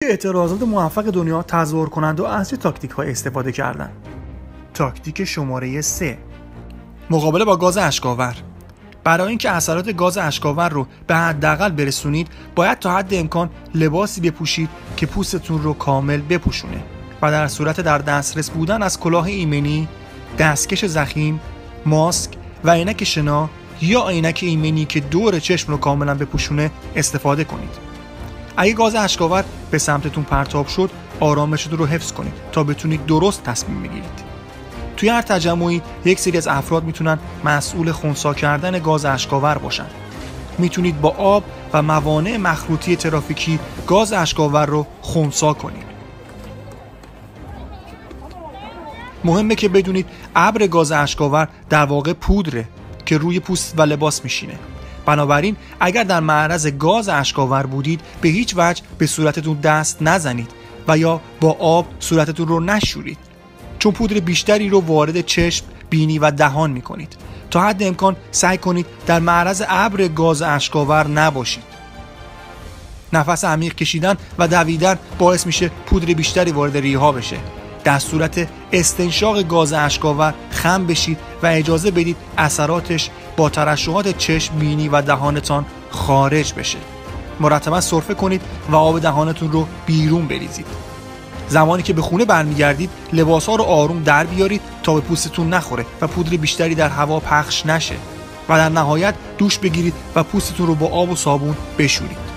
اعتراضات موفق دنیا تظاهر کنند و از چه تاکتیک‌های استفاده کردند. تاکتیک شماره 3: مقابله با گاز اشک‌آور. برای اینکه اثرات گاز اشک‌آور رو به حداقل برسونید، باید تا حد امکان لباسی بپوشید که پوستتون رو کامل بپوشونه و در صورت در دسترس بودن از کلاه ایمنی، دستکش ضخیم، ماسک و عینک شنا یا عینک ایمنی که دور چشم رو کاملا بپوشونه استفاده کنید. اگه گاز اشک‌آور به سمتتون پرتاب شد، آرامشتون رو حفظ کنید تا بتونید درست تصمیم بگیرید. توی هر تجمعی یک سری از افراد میتونن مسئول خنثی کردن گاز اشک‌آور باشن. میتونید با آب و موانع مخروطی ترافیکی گاز اشک‌آور رو خنثی کنید. مهمه که بدونید ابر گاز اشک‌آور در واقع پودره که روی پوست و لباس میشینه. بنابراین اگر در معرض گاز اشک‌آور بودید، به هیچ وجه به صورتتون دست نزنید و یا با آب صورتتون رو نشورید، چون پودر بیشتری رو وارد چشم، بینی و دهان میکنید. تا حد امکان سعی کنید در معرض ابر گاز اشک‌آور نباشید. نفس عمیق کشیدن و دویدن باعث میشه پودر بیشتری وارد ریه ها بشه. در صورت استنشاق گاز اشک‌آور خم بشید و اجازه بدید اثراتش با ترشحات چشم، بینی و دهانتان خارج بشه. مرتبا سرفه کنید و آب دهانتون رو بیرون بریزید. زمانی که به خونه برمیگردید، لباس‌ها رو آروم در بیارید تا به پوستتون نخوره و پودر بیشتری در هوا پخش نشه و در نهایت دوش بگیرید و پوستتون رو با آب و صابون بشورید.